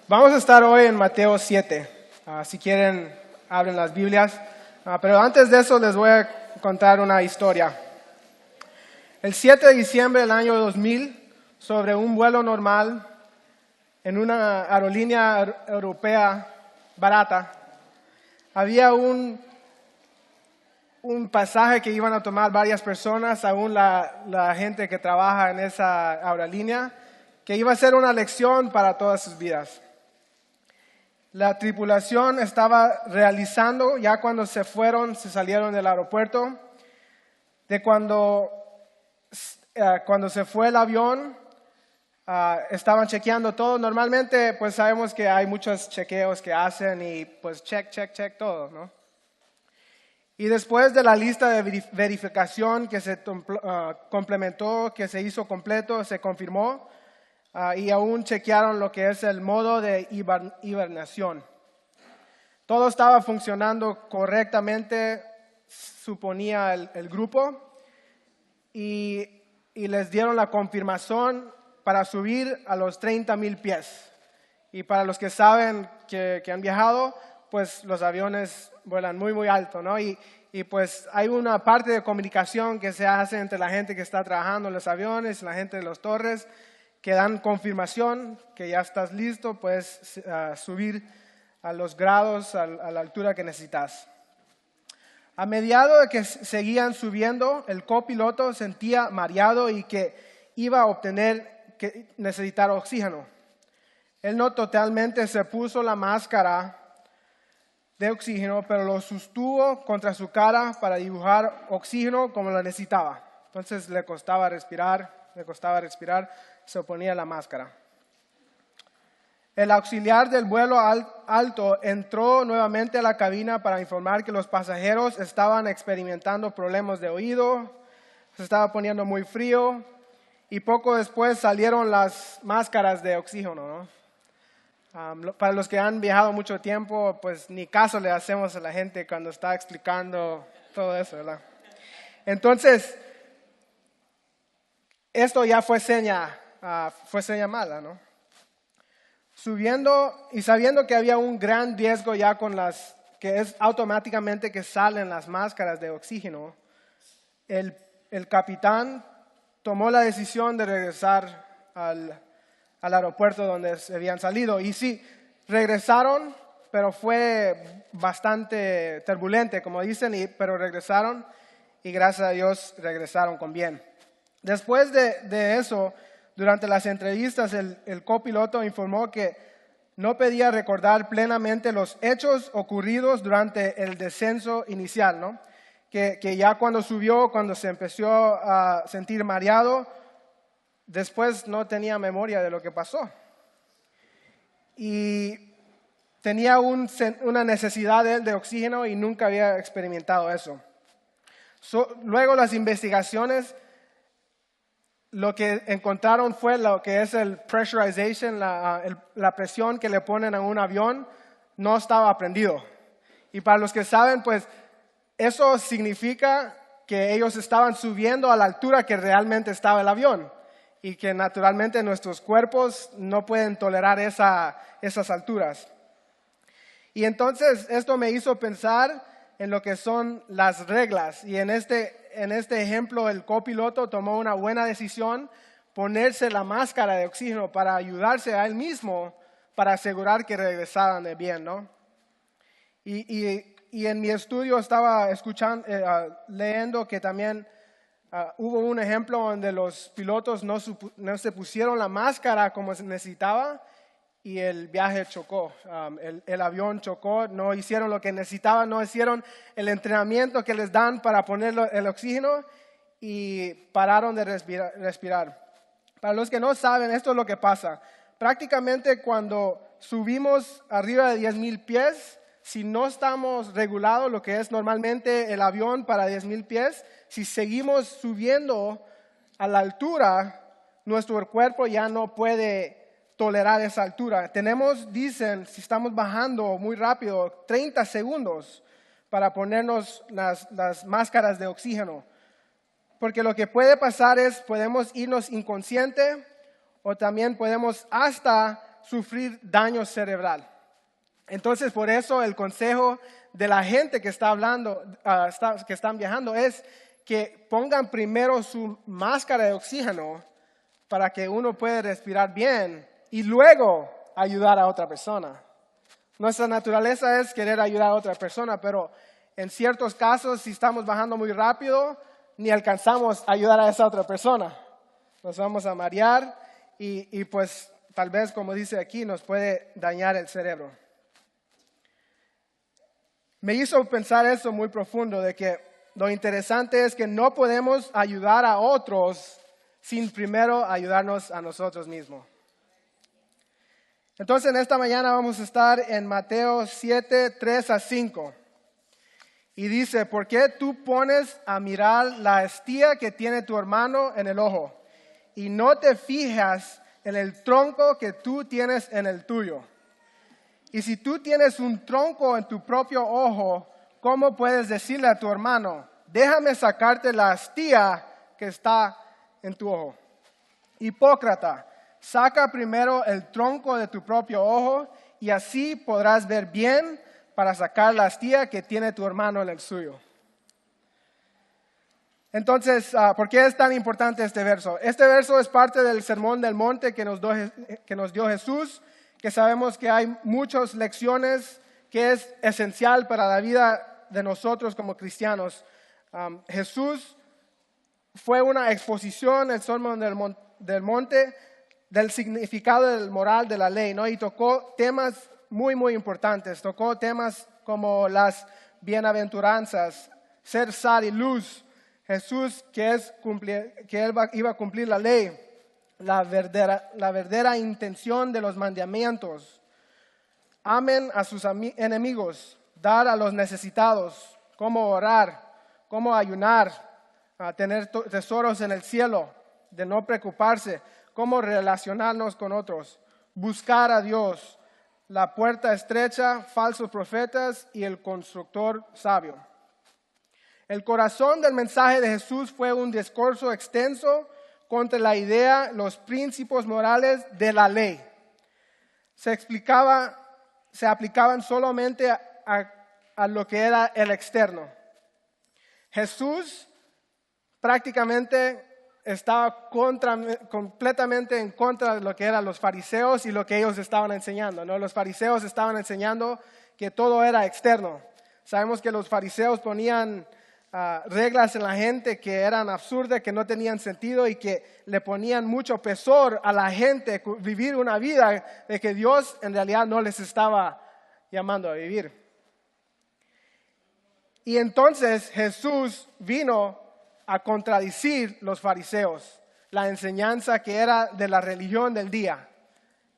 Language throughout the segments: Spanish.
Vamos a estar hoy en Mateo 7. Si quieren, abren las Biblias. Pero antes de eso les voy a contar una historia. El 7 de diciembre del año 2000, sobre un vuelo normal en una aerolínea europea barata, había un pasaje que iban a tomar varias personas, aún la gente que trabaja en esa aerolínea, que iba a ser una lección para todas sus vidas. La tripulación estaba realizando, ya cuando se salieron del aeropuerto, de cuando se fue el avión, estaban chequeando todo. Normalmente, pues sabemos que hay muchos chequeos que hacen y pues check todo, ¿no? Y después de la lista de verificación que se complementó, que se hizo completo, se confirmó, y aún chequearon lo que es el modo de hibernación. Todo estaba funcionando correctamente, suponía el grupo, y les dieron la confirmación para subir a los 30,000 pies. Y para los que saben que han viajado, pues los aviones vuelan muy, muy alto, ¿no? Y pues hay una parte de comunicación que se hace entre la gente que está trabajando en los aviones, la gente de las torres, que dan confirmación que ya estás listo, puedes subir a los grados, a la altura que necesitas. A medida de que seguían subiendo, el copiloto sentía mareado y que iba a necesitar oxígeno. Él no totalmente se puso la máscara de oxígeno, pero lo sostuvo contra su cara para dibujar oxígeno como lo necesitaba. Entonces le costaba respirar, se ponía la máscara. El auxiliar del vuelo alto entró nuevamente a la cabina para informar que los pasajeros estaban experimentando problemas de oído, se estaba poniendo muy frío y poco después salieron las máscaras de oxígeno, ¿no? Para los que han viajado mucho tiempo, pues ni caso le hacemos a la gente cuando está explicando todo eso, ¿verdad? Entonces, esto ya fue seña mala, ¿no? Subiendo y sabiendo que había un gran riesgo ya que es automáticamente que salen las máscaras de oxígeno, el capitán tomó la decisión de regresar al aeropuerto donde se habían salido. Y sí, regresaron, pero fue bastante turbulente, como dicen, pero regresaron y gracias a Dios regresaron con bien. Después de eso, durante las entrevistas, el copiloto informó que no podía recordar plenamente los hechos ocurridos durante el descenso inicial, ¿no? Que ya cuando subió, cuando se empezó a sentir mareado, después no tenía memoria de lo que pasó. Y tenía una necesidad de oxígeno y nunca había experimentado eso. Luego las investigaciones, lo que encontraron fue lo que es el pressurization, la presión que le ponen a un avión, no estaba prendido. Y para los que saben, pues eso significa que ellos estaban subiendo a la altura que realmente estaba el avión y que naturalmente nuestros cuerpos no pueden tolerar esas alturas. Y entonces esto me hizo pensar en lo que son las reglas. Y en este ejemplo, el copiloto tomó una buena decisión, ponerse la máscara de oxígeno para ayudarse a él mismo, para asegurar que regresaran de bien, ¿no? Y en mi estudio estaba leyendo que también hubo un ejemplo donde los pilotos no se pusieron la máscara como se necesitaba y el viaje chocó, el avión chocó, no hicieron lo que necesitaban, no hicieron el entrenamiento que les dan para poner el oxígeno y pararon de respirar. Para los que no saben, esto es lo que pasa. Prácticamente cuando subimos arriba de 10,000 pies, si no estamos regulados lo que es normalmente el avión para 10,000 pies, si seguimos subiendo a la altura, nuestro cuerpo ya no puede tolerar esa altura. Dicen, si estamos bajando muy rápido, 30 segundos para ponernos las máscaras de oxígeno. Porque lo que puede pasar es, podemos irnos inconsciente o también podemos hasta sufrir daño cerebral. Entonces, por eso el consejo de la gente que está hablando, que están viajando, es que pongan primero su máscara de oxígeno para que uno pueda respirar bien y luego ayudar a otra persona. Nuestra naturaleza es querer ayudar a otra persona, pero en ciertos casos, si estamos bajando muy rápido, ni alcanzamos a ayudar a esa otra persona. Nos vamos a marear y pues tal vez, como dice aquí, nos puede dañar el cerebro. Me hizo pensar eso muy profundo, de que lo interesante es que no podemos ayudar a otros sin primero ayudarnos a nosotros mismos. Entonces, en esta mañana vamos a estar en Mateo 7, 3 a 5. Y dice, ¿por qué tú pones a mirar la estía que tiene tu hermano en el ojo y no te fijas en el tronco que tú tienes en el tuyo? Y si tú tienes un tronco en tu propio ojo, ¿cómo puedes decirle a tu hermano, déjame sacarte la astilla que está en tu ojo? Hipócrita, saca primero el tronco de tu propio ojo y así podrás ver bien para sacar la astilla que tiene tu hermano en el suyo. Entonces, ¿por qué es tan importante este verso? Este verso es parte del Sermón del Monte que nos dio Jesús, que sabemos que hay muchas lecciones que es esencial para la vida de nosotros como cristianos. Jesús fue una exposición, el Sermón del Monte, del significado del moral de la ley, ¿no? Y tocó temas muy, muy importantes. Tocó temas como las bienaventuranzas, ser sal y luz. Jesús, que Él iba a cumplir la ley, la verdadera intención de los mandamientos. Amen a sus enemigos, dar a los necesitados, cómo orar, cómo ayunar, tener tesoros en el cielo, de no preocuparse, cómo relacionarnos con otros, buscar a Dios, la puerta estrecha, falsos profetas y el constructor sabio. El corazón del mensaje de Jesús fue un discurso extenso contra la idea, los principios morales de la ley. Se aplicaban solamente a lo que era el externo. Jesús prácticamente estaba completamente en contra de lo que eran los fariseos y lo que ellos estaban enseñando, ¿no? Los fariseos estaban enseñando que todo era externo. Sabemos que los fariseos ponían reglas en la gente que eran absurdas, que no tenían sentido y que le ponían mucho pesor a la gente vivir una vida de que Dios en realidad no les estaba llamando a vivir. Y entonces Jesús vino a contradecir los fariseos, la enseñanza que era de la religión del día.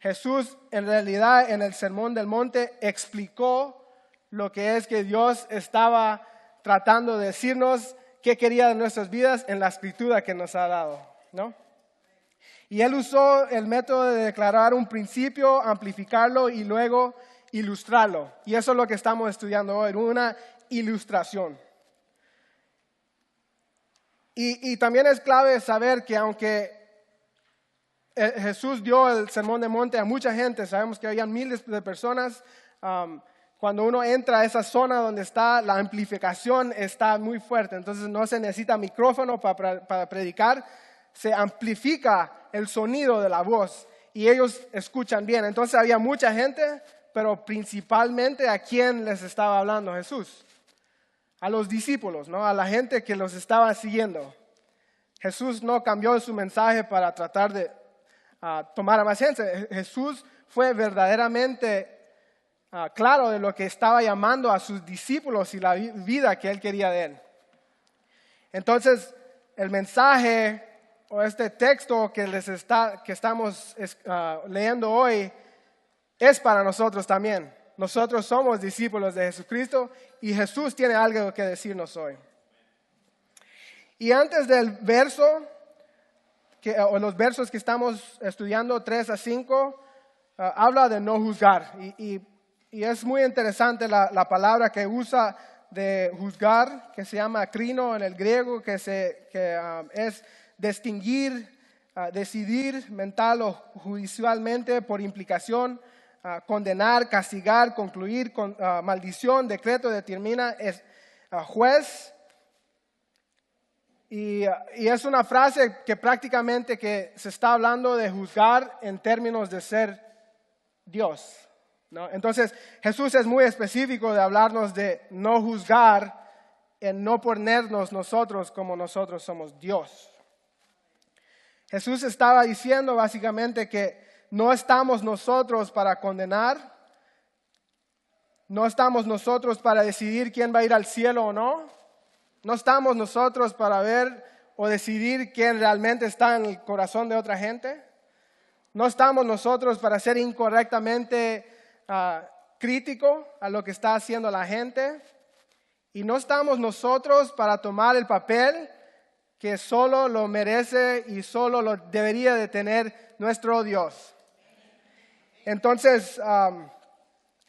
Jesús en realidad en el Sermón del Monte explicó lo que es que Dios estaba tratando de decirnos qué quería de nuestras vidas en la escritura que nos ha dado, ¿no? Y Él usó el método de declarar un principio, amplificarlo y luego ilustrarlo. Y eso es lo que estamos estudiando hoy, una ilustración. Y también es clave saber que aunque Jesús dio el Sermón del Monte a mucha gente, sabemos que había miles de personas. Cuando uno entra a esa zona donde está la amplificación está muy fuerte, entonces no se necesita micrófono para predicar, se amplifica el sonido de la voz y ellos escuchan bien. Entonces había mucha gente, pero principalmente ¿a quién les estaba hablando Jesús? A los discípulos, ¿no? A la gente que los estaba siguiendo. Jesús no cambió su mensaje para tratar de tomar a más gente. Jesús fue verdaderamente claro de lo que estaba llamando a sus discípulos y la vida que Él quería de Él. Entonces, el mensaje o este texto que estamos leyendo hoy es para nosotros también. Nosotros somos discípulos de Jesucristo y Jesús tiene algo que decirnos hoy. Y antes del verso, o los versos que estamos estudiando, 3 a 5, habla de no juzgar. Y es muy interesante la palabra que usa de juzgar, que se llama crino en el griego, que es distinguir, decidir mental o judicialmente por implicación, condenar, castigar, concluir, maldición, decreto, determina, es juez. Y es una frase que prácticamente que se está hablando de juzgar en términos de ser Dios, ¿no? Entonces Jesús es muy específico de hablarnos de no juzgar, en no ponernos nosotros como nosotros somos Dios. Jesús estaba diciendo básicamente que no estamos nosotros para condenar, no estamos nosotros para decidir quién va a ir al cielo o no, no estamos nosotros para ver o decidir quién realmente está en el corazón de otra gente, no estamos nosotros para ser incorrectamente crítico a lo que está haciendo la gente, y no estamos nosotros para tomar el papel que solo lo merece y solo lo debería de tener nuestro Dios. Entonces,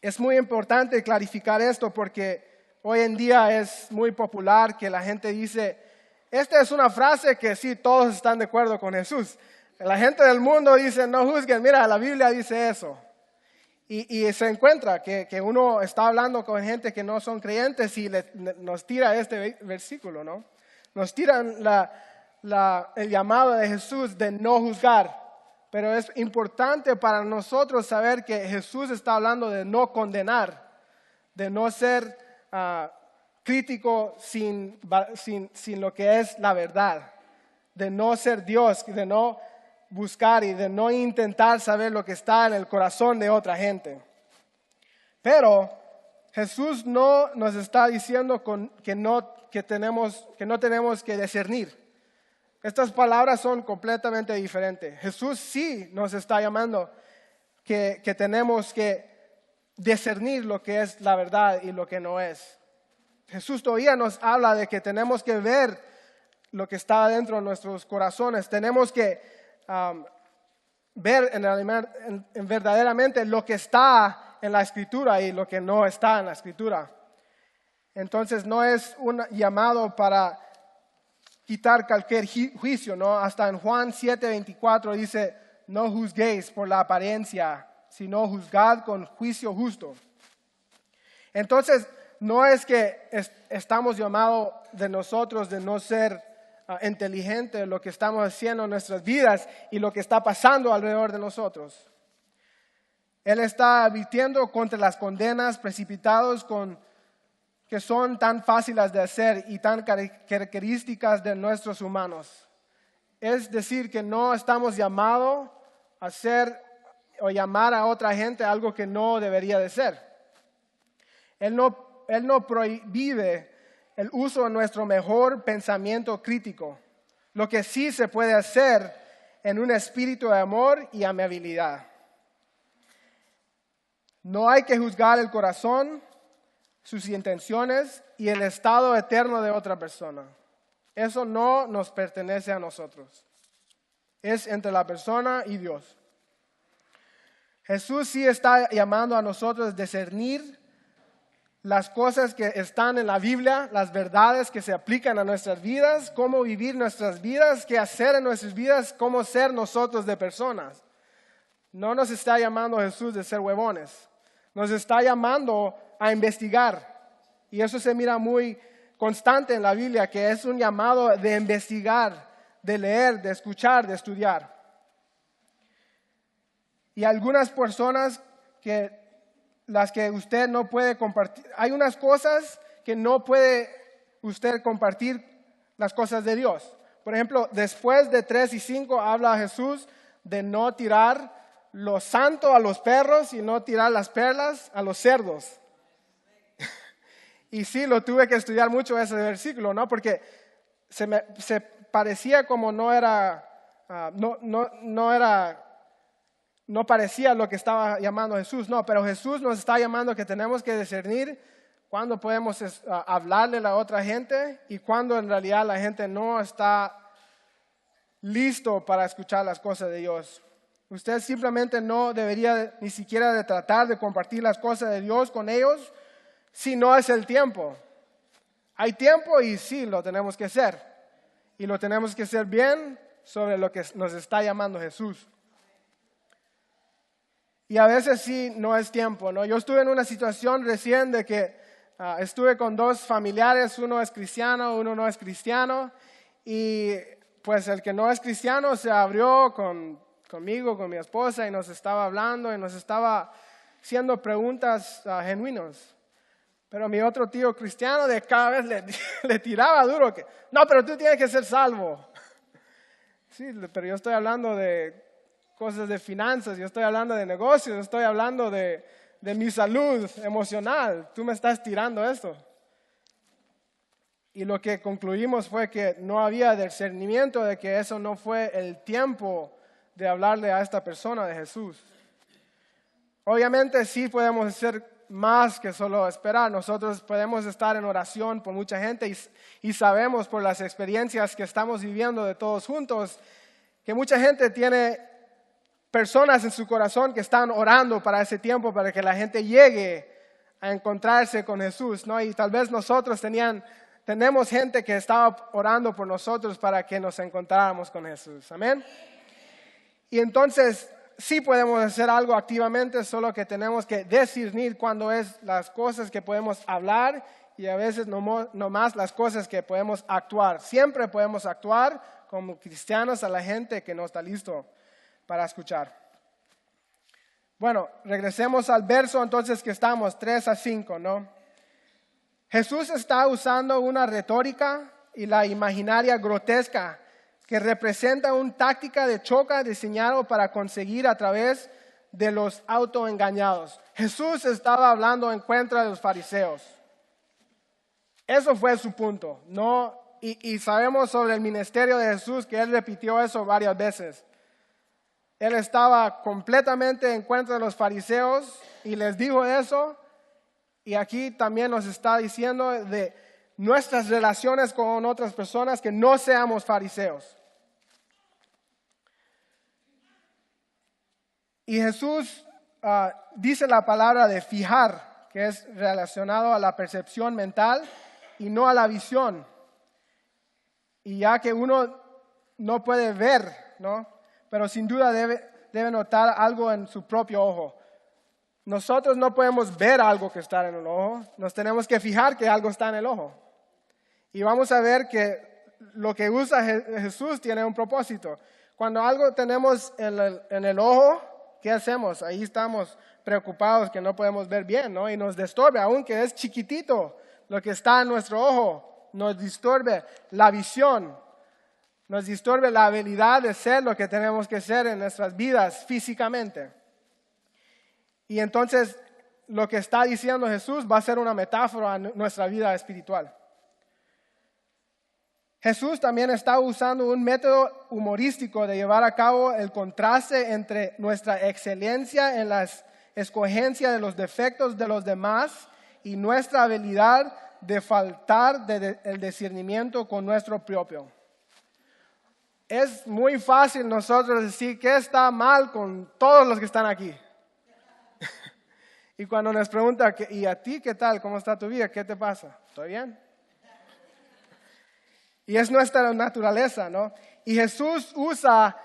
es muy importante clarificar esto porque hoy en día es muy popular que la gente dice, esta es una frase que sí, todos están de acuerdo con Jesús. La gente del mundo dice, no juzguen, mira, la Biblia dice eso. Y se encuentra que uno está hablando con gente que no son creyentes y nos tira este versículo, ¿no? Nos tiran el llamado de Jesús de no juzgar. Pero es importante para nosotros saber que Jesús está hablando de no condenar, de no ser crítico sin lo que es la verdad, de no ser Dios, de no buscar y de no intentar saber lo que está en el corazón de otra gente. Pero Jesús no nos está diciendo que no tenemos que discernir. Estas palabras son completamente diferentes. Jesús sí nos está llamando que tenemos que discernir lo que es la verdad y lo que no es. Jesús todavía nos habla de que tenemos que ver lo que está dentro de nuestros corazones. Tenemos que ver en verdaderamente lo que está en la Escritura y lo que no está en la Escritura. Entonces no es un llamado para quitar cualquier juicio, ¿no? Hasta en Juan 7:24 dice, no juzguéis por la apariencia, sino juzgad con juicio justo. Entonces, no es que estamos llamados de nosotros de no ser inteligentes en lo que estamos haciendo en nuestras vidas y lo que está pasando alrededor de nosotros. Él está advirtiendo contra las condenas precipitadas que son tan fáciles de hacer y tan características de nuestros humanos. Es decir, que no estamos llamados a hacer o llamar a otra gente algo que no debería de ser. Él no prohíbe el uso de nuestro mejor pensamiento crítico, lo que sí se puede hacer en un espíritu de amor y amabilidad. No hay que juzgar el corazón, sus intenciones y el estado eterno de otra persona. Eso no nos pertenece a nosotros. Es entre la persona y Dios. Jesús sí está llamando a nosotros a discernir las cosas que están en la Biblia, las verdades que se aplican a nuestras vidas, cómo vivir nuestras vidas, qué hacer en nuestras vidas, cómo ser nosotros de personas. No nos está llamando Jesús de ser huevones. Nos está llamando a investigar. Y eso se mira muy constante en la Biblia, que es un llamado de investigar, de leer, de escuchar, de estudiar. Y algunas personas las que usted no puede compartir, hay unas cosas que no puede usted compartir, las cosas de Dios. Por ejemplo, después de 3 y 5 habla Jesús de no tirar lo santo a los perros y no tirar las perlas a los cerdos. Y sí, lo tuve que estudiar mucho ese versículo, ¿no? Porque se parecía como no parecía lo que estaba llamando Jesús, no, pero Jesús nos está llamando que tenemos que discernir cuándo podemos hablarle a la otra gente y cuándo en realidad la gente no está listo para escuchar las cosas de Dios. Usted simplemente no debería ni siquiera de tratar de compartir las cosas de Dios con ellos si no es el tiempo. Hay tiempo y sí, lo tenemos que hacer. Y lo tenemos que hacer bien sobre lo que nos está llamando Jesús. Y a veces sí no es tiempo, ¿no? Yo estuve en una situación recién de que estuve con dos familiares, uno es cristiano, uno no es cristiano, y pues el que no es cristiano se abrió conmigo, con mi esposa, y nos estaba hablando y nos estaba haciendo preguntas genuinas. Pero mi otro tío cristiano de cada vez le tiraba duro que, no, pero tú tienes que ser salvo. Sí, pero yo estoy hablando de cosas de finanzas, yo estoy hablando de negocios, estoy hablando de mi salud emocional. Tú me estás tirando esto. Y lo que concluimos fue que no había discernimiento de que eso no fue el tiempo de hablarle a esta persona de Jesús. Obviamente sí podemos hacer más que solo esperar. Nosotros podemos estar en oración por mucha gente y sabemos por las experiencias que estamos viviendo de todos juntos que mucha gente tiene personas en su corazón que están orando para ese tiempo, para que la gente llegue a encontrarse con Jesús, ¿no? Y tal vez nosotros tenemos gente que estaba orando por nosotros para que nos encontráramos con Jesús. Amén. Y entonces sí podemos hacer algo activamente, solo que tenemos que discernir cuándo es las cosas que podemos hablar y a veces no más las cosas que podemos actuar. Siempre podemos actuar como cristianos a la gente que no está listo para escuchar. Bueno, regresemos al verso entonces que estamos, 3-5, ¿no? Jesús está usando una retórica y la imaginaria grotesca que representa una táctica de choque diseñado para conseguir a través de los autoengañados. Jesús estaba hablando en contra de los fariseos. Eso fue su punto, ¿no? Y sabemos sobre el ministerio de Jesús que Él repitió eso varias veces. Él estaba completamente en contra de los fariseos y les dijo eso. Y aquí también nos está diciendo de nuestras relaciones con otras personas que no seamos fariseos. Y Jesús dice la palabra de fijar, que es relacionado a la percepción mental y no a la visión. Y ya que uno no puede ver, ¿no? Pero sin duda debe notar algo en su propio ojo. Nosotros no podemos ver algo que está en el ojo, nos tenemos que fijar que algo está en el ojo. Y vamos a ver que lo que usa Jesús tiene un propósito. Cuando algo tenemos en el ojo, ¿qué hacemos? Ahí estamos preocupados que no podemos ver bien, ¿no? Y nos disturbe, aunque es chiquitito lo que está en nuestro ojo, nos disturbe la visión, nos disturbe la habilidad de ser lo que tenemos que ser en nuestras vidas físicamente. Y entonces lo que está diciendo Jesús va a ser una metáfora a nuestra vida espiritual. Jesús también está usando un método humorístico de llevar a cabo el contraste entre nuestra excelencia en la escogencia de los defectos de los demás y nuestra habilidad de faltar el discernimiento con nuestro propio. Es muy fácil nosotros decir que está mal con todos los que están aquí. Y cuando nos pregunta, ¿y a ti qué tal? ¿Cómo está tu vida? ¿Qué te pasa? ¿Estoy bien? Y es nuestra naturaleza, ¿no? Y Jesús usa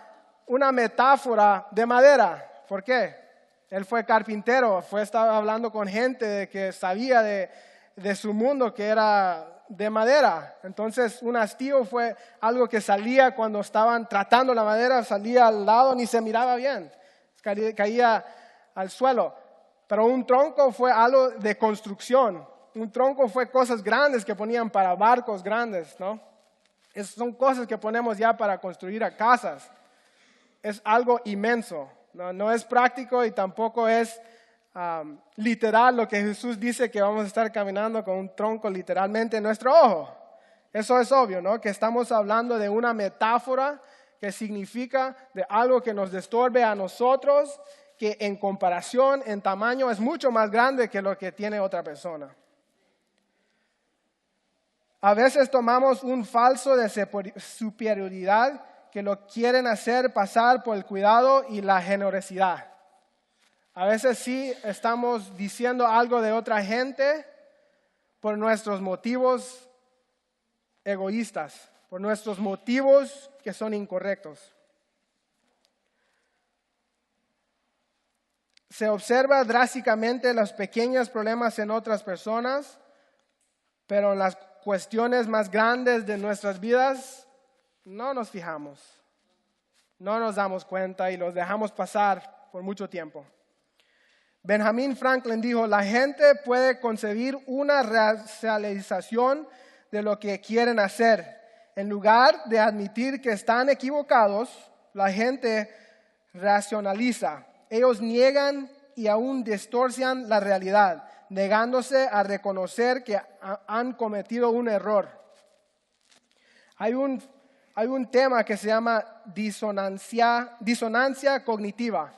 una metáfora de madera. ¿Por qué? Él fue carpintero, estaba hablando con gente que sabía de su mundo que era de madera. Entonces un hastío fue algo que salía cuando estaban tratando la madera, salía al lado, ni se miraba bien, caía al suelo. Pero un tronco fue algo de construcción. Un tronco fue cosas grandes que ponían para barcos grandes, ¿no? Son cosas que ponemos ya para construir a casas. Es algo inmenso, no es práctico y tampoco es literal lo que Jesús dice que vamos a estar caminando con un tronco literalmente en nuestro ojo. Eso es obvio, ¿no? Que estamos hablando de una metáfora que significa de algo que nos disturbe a nosotros, que en comparación, en tamaño, es mucho más grande que lo que tiene otra persona. A veces tomamos un falso de superioridad que lo quieren hacer pasar por el cuidado y la generosidad. A veces sí estamos diciendo algo de otra gente por nuestros motivos egoístas. por nuestros motivos que son incorrectos. Se observa drásticamente los pequeños problemas en otras personas, pero en las cuestiones más grandes de nuestras vidas no nos fijamos, no nos damos cuenta y los dejamos pasar por mucho tiempo. Benjamin Franklin dijo, la gente puede concebir una racionalización de lo que quieren hacer. En lugar de admitir que están equivocados, la gente racionaliza. Ellos niegan y aún distorsionan la realidad, negándose a reconocer que han cometido un error. Hay un tema que se llama disonancia cognitiva.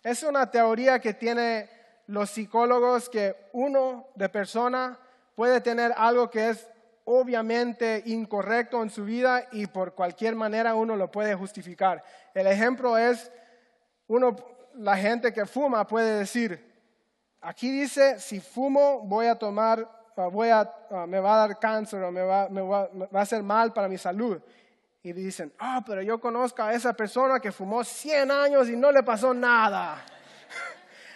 Es una teoría que tienen los psicólogos que uno de persona puede tener algo que es obviamente incorrecto en su vida y por cualquier manera uno lo puede justificar. El ejemplo es, la gente que fuma puede decir, aquí dice, si fumo voy a tomar, me va a dar cáncer o me va a hacer mal para mi salud. Y dicen, pero yo conozco a esa persona que fumó 100 años y no le pasó nada.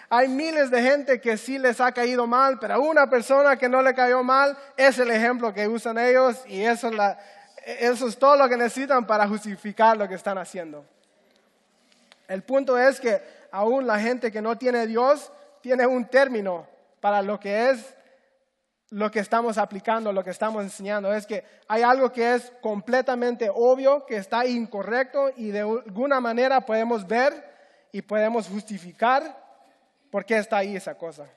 Hay miles de gente que sí les ha caído mal, pero a una persona que no le cayó mal es el ejemplo que usan ellos y eso es todo lo que necesitan para justificar lo que están haciendo. El punto es que aún la gente que no tiene Dios tiene un término para lo que es lo que estamos aplicando, lo que estamos enseñando. Es que hay algo que es completamente obvio, que está incorrecto y de alguna manera podemos ver y podemos justificar por qué está ahí esa cosa.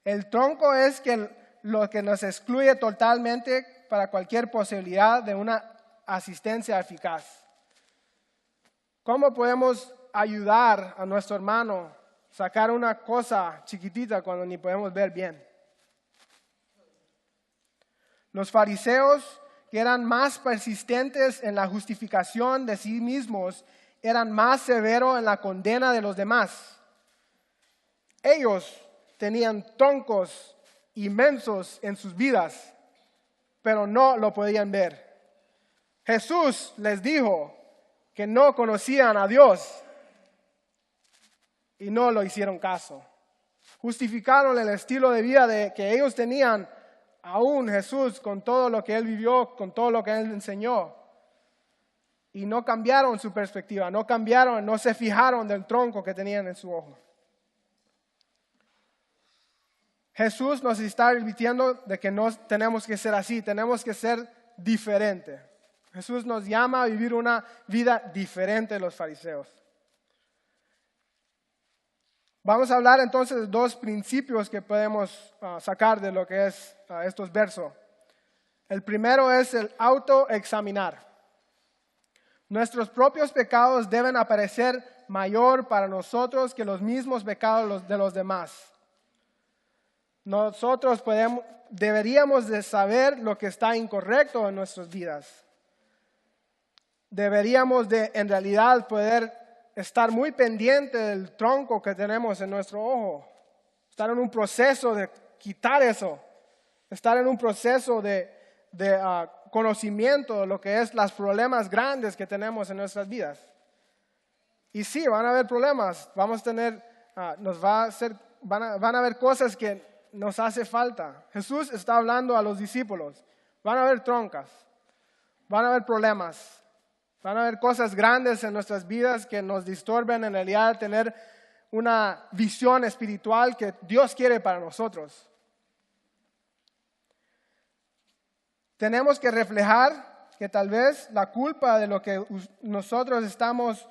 El tronco es lo que nos excluye totalmente para cualquier posibilidad de una asistencia eficaz. ¿Cómo podemos ayudar a nuestro hermano a sacar una cosa chiquitita cuando ni podemos ver bien? Los fariseos, que eran más persistentes en la justificación de sí mismos, eran más severos en la condena de los demás. Ellos tenían troncos inmensos en sus vidas, pero no lo podían ver. Jesús les dijo que no conocían a Dios y no lo hicieron caso. Justificaron el estilo de vida que ellos tenían, aún Jesús, con todo lo que Él vivió, con todo lo que Él enseñó. Y no cambiaron su perspectiva, no se fijaron del tronco que tenían en su ojo. Jesús nos está advirtiendo de que no tenemos que ser así, tenemos que ser diferentes. Jesús nos llama a vivir una vida diferente de los fariseos. Vamos a hablar entonces de dos principios que podemos sacar de lo que es estos versos. El primero es el autoexaminar. Nuestros propios pecados deben aparecer mayor para nosotros que los mismos pecados de los demás. Nosotros deberíamos de saber lo que está incorrecto en nuestras vidas. Deberíamos de en realidad poder estar muy pendiente del tronco que tenemos en nuestro ojo. Estar en un proceso de quitar eso. Estar en un proceso de conocimiento de lo que es los problemas grandes que tenemos en nuestras vidas. Y sí, van a haber problemas. Vamos a tener, van a haber cosas que nos hace falta. Jesús está hablando a los discípulos. Van a haber troncas. Van a haber problemas. Van a haber cosas grandes en nuestras vidas que nos disturben en realidad de tener una visión espiritual que Dios quiere para nosotros. Tenemos que reflejar que tal vez la culpa de lo que nosotros estamos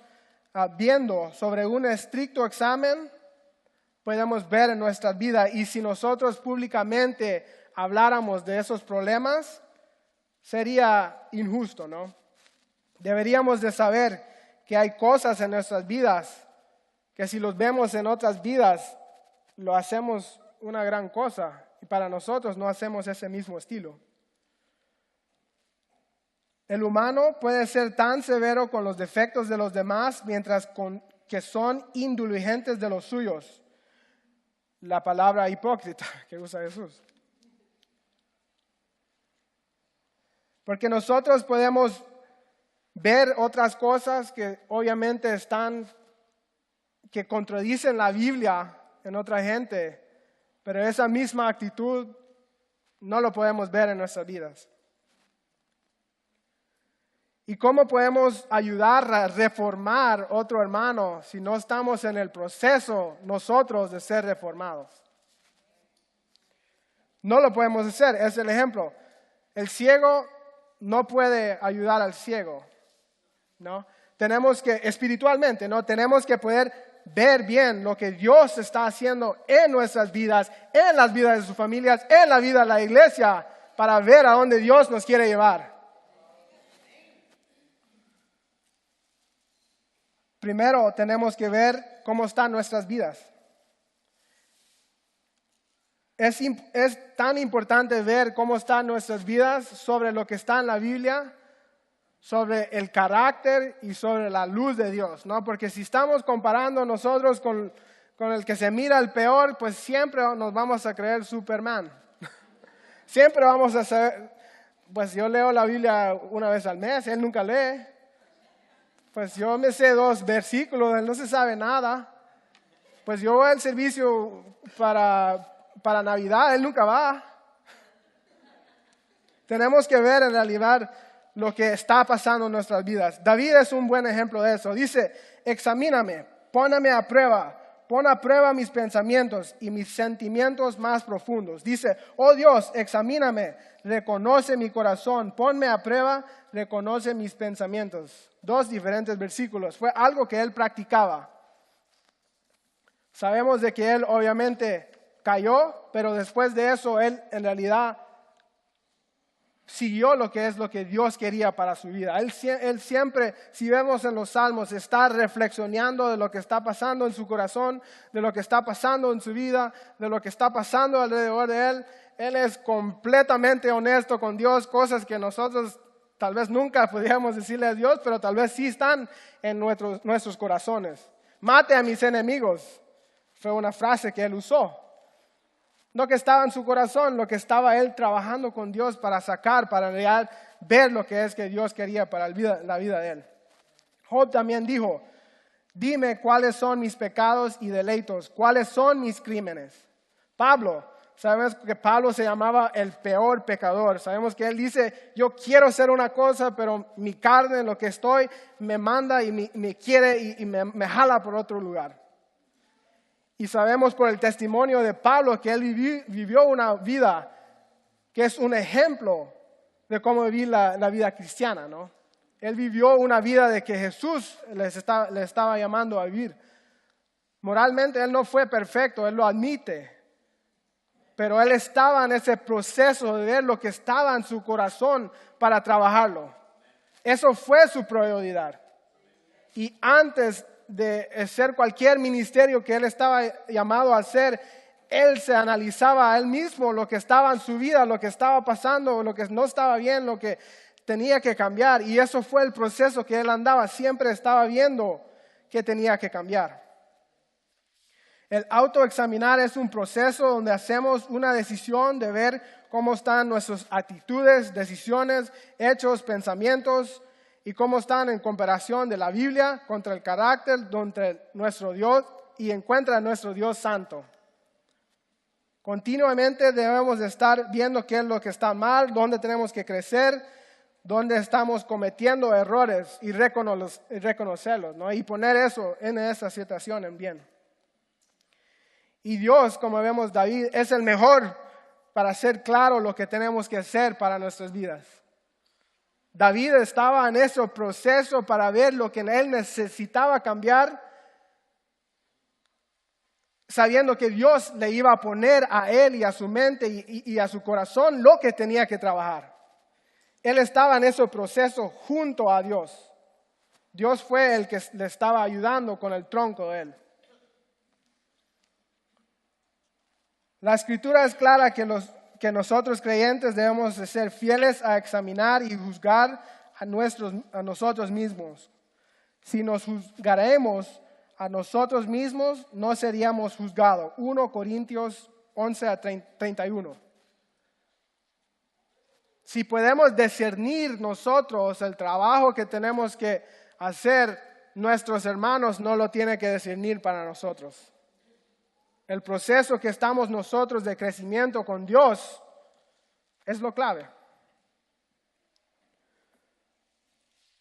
viendo sobre un estricto examen podemos ver en nuestra vida. Y si nosotros públicamente habláramos de esos problemas, sería injusto, ¿no? Deberíamos de saber que hay cosas en nuestras vidas que si los vemos en otras vidas, lo hacemos una gran cosa. Y para nosotros no hacemos ese mismo estilo. El humano puede ser tan severo con los defectos de los demás mientras que son indulgentes de los suyos. La palabra hipócrita que usa Jesús. Porque nosotros podemos ver otras cosas que obviamente que contradicen la Biblia en otra gente, pero esa misma actitud no lo podemos ver en nuestras vidas. ¿Y cómo podemos ayudar a reformar otro hermano si no estamos en el proceso nosotros de ser reformados? No lo podemos hacer, es el ejemplo. El ciego no puede ayudar al ciego, ¿no? Tenemos que, espiritualmente, ¿no? Tenemos que poder ver bien lo que Dios está haciendo en nuestras vidas, en las vidas de sus familias, en la vida de la iglesia, para ver a dónde Dios nos quiere llevar. Primero tenemos que ver cómo están nuestras vidas. Es tan importante ver cómo están nuestras vidas sobre lo que está en la Biblia, sobre el carácter y sobre la luz de Dios, ¿no? Porque si estamos comparando nosotros con el que se mira el peor, pues siempre nos vamos a creer Superman. Siempre vamos a saber, pues yo leo la Biblia una vez al mes, él nunca lee. Pues yo me sé 2 versículos, él no se sabe nada. Pues yo voy al servicio para Navidad, él nunca va. Tenemos que ver en realidad lo que está pasando en nuestras vidas. David es un buen ejemplo de eso. Dice, examíname, póname a prueba, pon a prueba mis pensamientos y mis sentimientos más profundos. Dice, oh Dios, examíname, reconoce mi corazón, ponme a prueba, reconoce mis pensamientos. 2 diferentes versículos. Fue algo que él practicaba. Sabemos de que él obviamente cayó, pero después de eso él en realidad siguió lo que Dios quería para su vida. Él siempre, si vemos en los Salmos, está reflexionando de lo que está pasando en su corazón, de lo que está pasando en su vida, de lo que está pasando alrededor de él. Él es completamente honesto con Dios, cosas que nosotros tal vez nunca podríamos decirle a Dios, pero tal vez sí están en nuestros corazones. Mate a mis enemigos, fue una frase que él usó. Lo que estaba en su corazón, lo que estaba él trabajando con Dios para sacar, para real, ver lo que es que Dios quería para la vida de él. Job también dijo, dime cuáles son mis pecados y delitos, cuáles son mis crímenes. Pablo, sabemos que Pablo se llamaba el peor pecador. Sabemos que él dice, yo quiero hacer una cosa, pero mi carne, en lo que estoy, me manda y me quiere y me jala por otro lugar. Y sabemos por el testimonio de Pablo que él vivió una vida que es un ejemplo de cómo vivir la vida cristiana, ¿no? Él vivió una vida de que Jesús le estaba llamando a vivir. Moralmente él no fue perfecto, él lo admite. Pero él estaba en ese proceso de ver lo que estaba en su corazón para trabajarlo. Eso fue su prioridad. Y antes de hacer cualquier ministerio que él estaba llamado a hacer, él se analizaba a él mismo lo que estaba en su vida, lo que estaba pasando, lo que no estaba bien, lo que tenía que cambiar. Y eso fue el proceso que él andaba, siempre estaba viendo que tenía que cambiar. El autoexaminar es un proceso donde hacemos una decisión de ver cómo están nuestras actitudes, decisiones, hechos, pensamientos, y cómo están en comparación de la Biblia contra el carácter de nuestro Dios y encuentra a nuestro Dios santo. Continuamente debemos de estar viendo qué es lo que está mal, dónde tenemos que crecer, dónde estamos cometiendo errores y reconocerlos, ¿no? Y poner eso en esa situación en bien. Y Dios, como vemos David, es el mejor para hacer claro lo que tenemos que hacer para nuestras vidas. David estaba en ese proceso para ver lo que él necesitaba cambiar, sabiendo que Dios le iba a poner a él y a su mente y a su corazón lo que tenía que trabajar. Él estaba en ese proceso junto a Dios. Dios fue el que le estaba ayudando con el tronco de él. La escritura es clara que nosotros creyentes debemos de ser fieles a examinar y juzgar a nosotros mismos. Si nos juzgaremos a nosotros mismos, no seríamos juzgados. 1 Corintios 11 a 31. Si podemos discernir nosotros el trabajo que tenemos que hacer, nuestros hermanos no lo tienen que discernir para nosotros. El proceso que estamos nosotros de crecimiento con Dios es lo clave.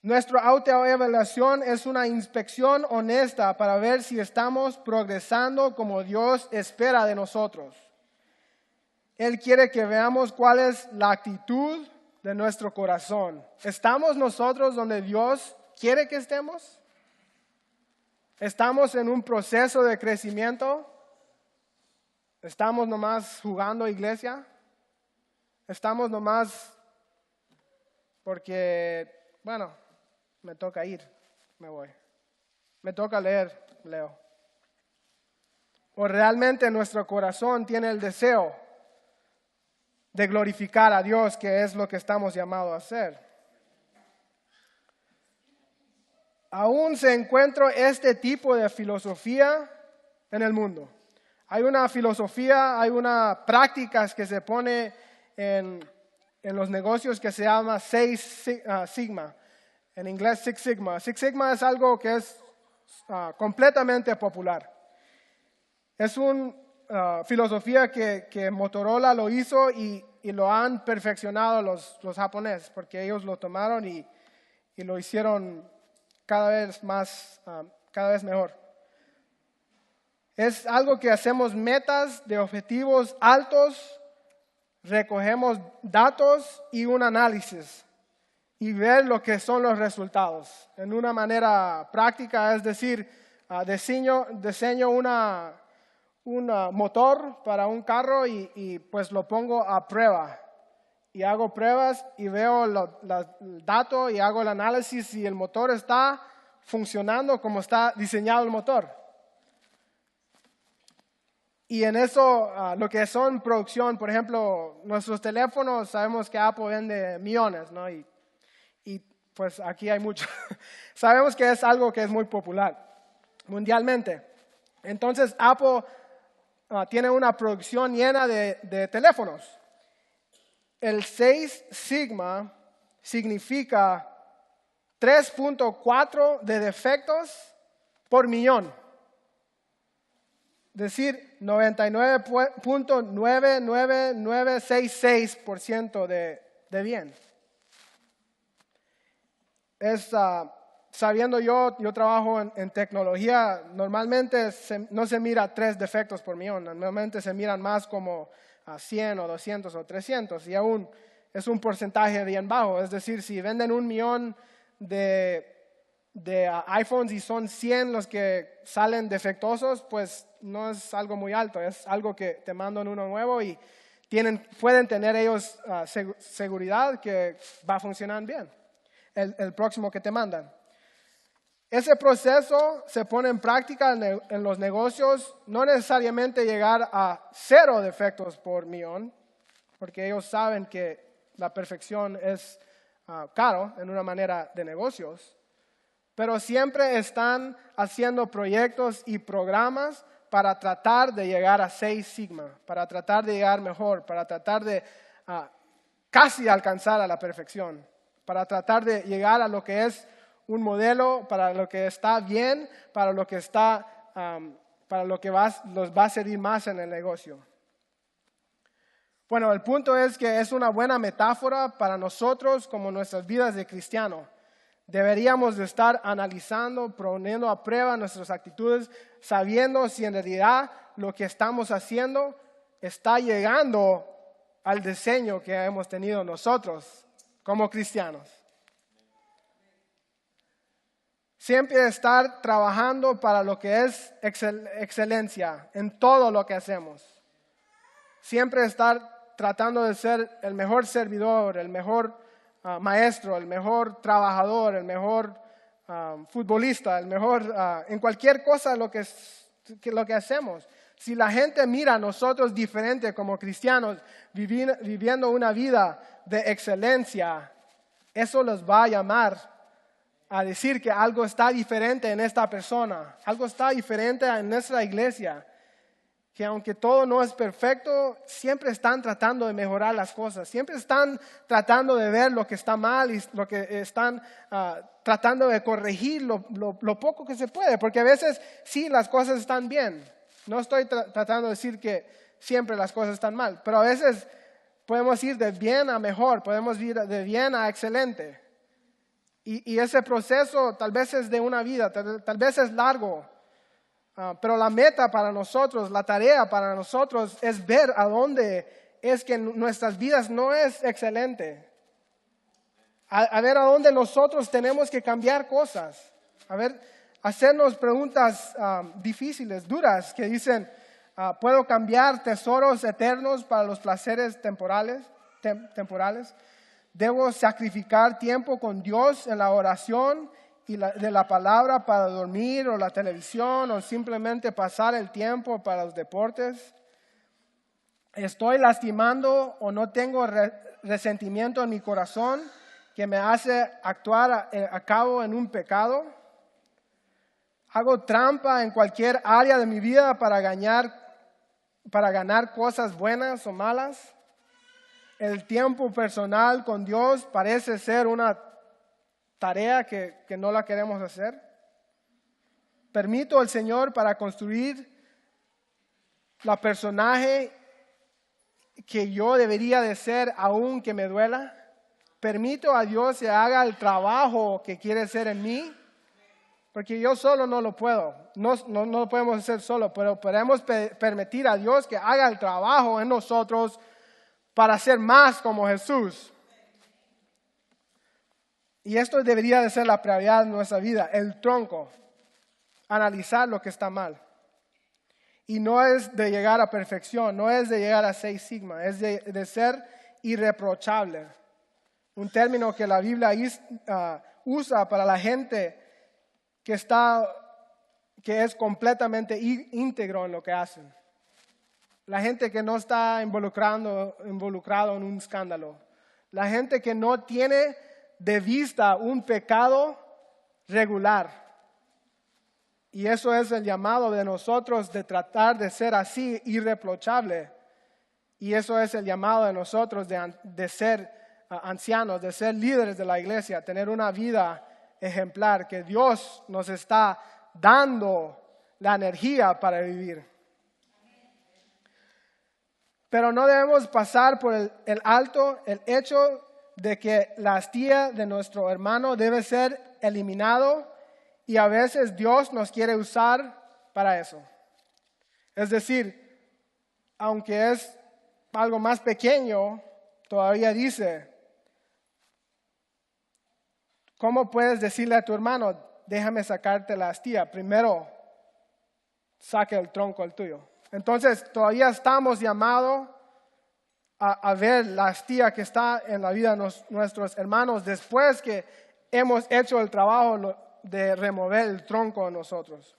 Nuestra autoevaluación es una inspección honesta para ver si estamos progresando como Dios espera de nosotros. Él quiere que veamos cuál es la actitud de nuestro corazón. ¿Estamos nosotros donde Dios quiere que estemos? ¿Estamos en un proceso de crecimiento? ¿Estamos nomás jugando iglesia? ¿Estamos nomás porque, bueno, me toca ir, me voy? Me toca leer, leo. ¿O realmente nuestro corazón tiene el deseo de glorificar a Dios, que es lo que estamos llamados a hacer? Aún se encuentra este tipo de filosofía en el mundo. Hay una filosofía, hay una prácticas que se pone en los negocios que se llama Six Sigma. En inglés Six Sigma. Six Sigma es algo que es completamente popular. Es una filosofía que Motorola lo hizo y lo han perfeccionado los japoneses, porque ellos lo tomaron y lo hicieron cada vez mejor. Es algo que hacemos metas de objetivos altos, recogemos datos y un análisis y ver lo que son los resultados. En una manera práctica, es decir, diseño un motor para un carro y pues lo pongo a prueba. Y hago pruebas y veo el dato y hago el análisis si el motor está funcionando como está diseñado el motor. Y en eso, lo que son producción, por ejemplo, nuestros teléfonos, sabemos que Apple vende millones, ¿no? Y pues aquí hay mucho. Sabemos que es algo que es muy popular mundialmente. Entonces, Apple tiene una producción llena de teléfonos. El 6 Sigma significa 3.4 de defectos por millón. Es decir, 99.99966% de bien. Sabiendo yo trabajo en tecnología, normalmente no se mira 3 defectos por millón, normalmente se miran más como 100 o 200 o 300 y aún es un porcentaje bien bajo. Es decir, si venden 1 millón de iPhones y son 100 los que salen defectuosos, pues no es algo muy alto, es algo que te mandan uno nuevo y pueden tener ellos seguridad que va a funcionar bien, el próximo que te mandan. Ese proceso se pone en práctica en los negocios, no necesariamente llegar a 0 defectos por millón, porque ellos saben que la perfección es caro en una manera de negocios. Pero siempre están haciendo proyectos y programas para tratar de llegar a 6 Sigma, para tratar de llegar mejor, para tratar de casi alcanzar a la perfección, para tratar de llegar a lo que es un modelo, para lo que está bien, para lo que los va a servir más en el negocio. Bueno, el punto es que es una buena metáfora para nosotros como nuestras vidas de cristiano. Deberíamos de estar analizando, poniendo a prueba nuestras actitudes, sabiendo si en realidad lo que estamos haciendo está llegando al diseño que hemos tenido nosotros como cristianos. Siempre estar trabajando para lo que es excelencia en todo lo que hacemos. Siempre estar tratando de ser el mejor servidor, el mejor maestro, el mejor trabajador, el mejor futbolista, el mejor en cualquier cosa lo que hacemos. Si la gente mira a nosotros diferente como cristianos, viviendo una vida de excelencia, eso los va a llamar a decir que algo está diferente en esta persona, algo está diferente en nuestra iglesia, que aunque todo no es perfecto, siempre están tratando de mejorar las cosas, siempre están tratando de ver lo que está mal y lo que están tratando de corregir lo poco que se puede, porque a veces sí las cosas están bien. No estoy tratando de decir que siempre las cosas están mal, pero a veces podemos ir de bien a mejor, podemos ir de bien a excelente. Y ese proceso tal vez es de una vida, tal vez es largo. Pero la meta para nosotros, la tarea para nosotros es ver a dónde es que nuestras vidas no es excelente. A ver a dónde nosotros tenemos que cambiar cosas. A ver, hacernos preguntas difíciles, duras, que dicen, ¿puedo cambiar tesoros eternos para los placeres temporales? ¿Debo sacrificar tiempo con Dios en la oración y de la palabra para dormir o la televisión o simplemente pasar el tiempo para los deportes? ¿Estoy lastimando o no tengo resentimiento en mi corazón que me hace actuar a cabo en un pecado? ¿Hago trampa en cualquier área de mi vida para ganar cosas buenas o malas? El tiempo personal con Dios parece ser una tarea que no la queremos hacer. Permito al Señor para construir la personaje que yo debería de ser aun que me duela. Permito a Dios que haga el trabajo que quiere hacer en mí, porque yo solo no lo puedo. No lo podemos hacer solo, pero podemos permitir a Dios que haga el trabajo en nosotros para ser más como Jesús. Y esto debería de ser la prioridad de nuestra vida, el tronco, analizar lo que está mal. Y no es de llegar a perfección, no es de llegar a 6 sigma, es de ser irreprochable. Un término que la Biblia usa para la gente que es completamente íntegro en lo que hacen. La gente que no está involucrado en un escándalo. La gente que no tiene de vista un pecado regular. Y eso es el llamado de nosotros de tratar de ser así, irreprochable. Y eso es el llamado de nosotros de ser ancianos, de ser líderes de la iglesia, tener una vida ejemplar que Dios nos está dando la energía para vivir. Pero no debemos pasar por el alto el hecho de que la astilla de nuestro hermano debe ser eliminado y a veces Dios nos quiere usar para eso. Es decir, aunque es algo más pequeño, todavía dice, ¿cómo puedes decirle a tu hermano, déjame sacarte la astilla? Primero, saque el tronco el tuyo. Entonces, todavía estamos llamados a ver la astilla que está en la vida de nuestros hermanos después que hemos hecho el trabajo de remover el tronco de nosotros.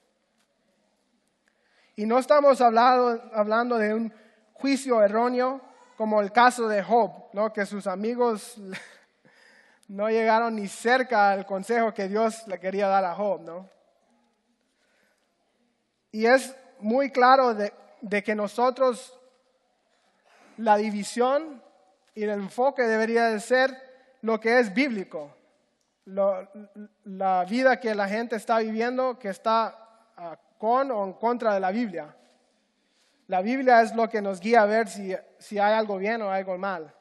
Y no estamos hablando de un juicio erróneo como el caso de Job, ¿no? Que sus amigos no llegaron ni cerca al consejo que Dios le quería dar a Job, ¿no? Y es muy claro de que nosotros, la división y el enfoque debería de ser lo que es bíblico. La vida que la gente está viviendo, que está con o en contra de la Biblia. La Biblia es lo que nos guía a ver si hay algo bien o algo mal.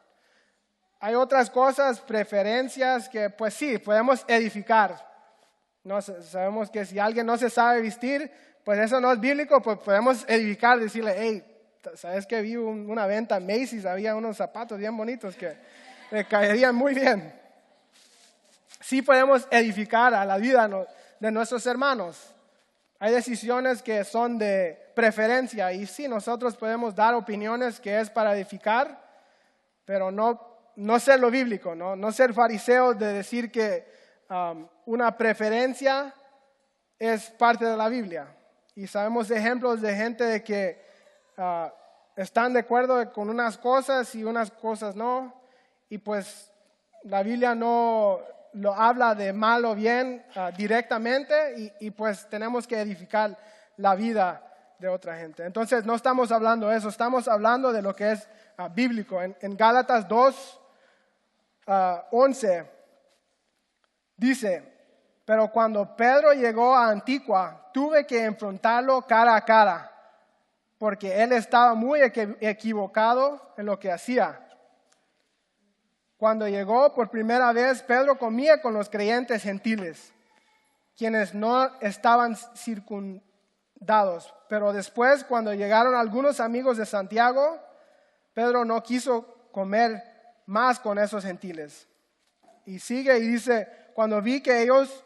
Hay otras cosas, preferencias que pues sí, podemos edificar. No, sabemos que si alguien no se sabe vestir, pues eso no es bíblico, pues podemos edificar, decirle, hey, ¿sabes que vi una venta en Macy's? Había unos zapatos bien bonitos que me caerían muy bien. Sí podemos edificar a la vida de nuestros hermanos. Hay decisiones que son de preferencia y sí, nosotros podemos dar opiniones que es para edificar, pero no ser lo bíblico, no ser fariseos de decir que una preferencia es parte de la Biblia. Y sabemos de ejemplos de gente de que están de acuerdo con unas cosas y unas cosas no. Y pues la Biblia no lo habla de mal o bien directamente y pues tenemos que edificar la vida de otra gente. Entonces no estamos hablando de eso, estamos hablando de lo que es bíblico. En Gálatas 2, 11 dice, pero cuando Pedro llegó a Antigua, tuve que enfrentarlo cara a cara, porque él estaba muy equivocado en lo que hacía. Cuando llegó por primera vez, Pedro comía con los creyentes gentiles, quienes no estaban circundados. Pero después, cuando llegaron algunos amigos de Santiago, Pedro no quiso comer más con esos gentiles. Y sigue y dice, cuando vi que ellos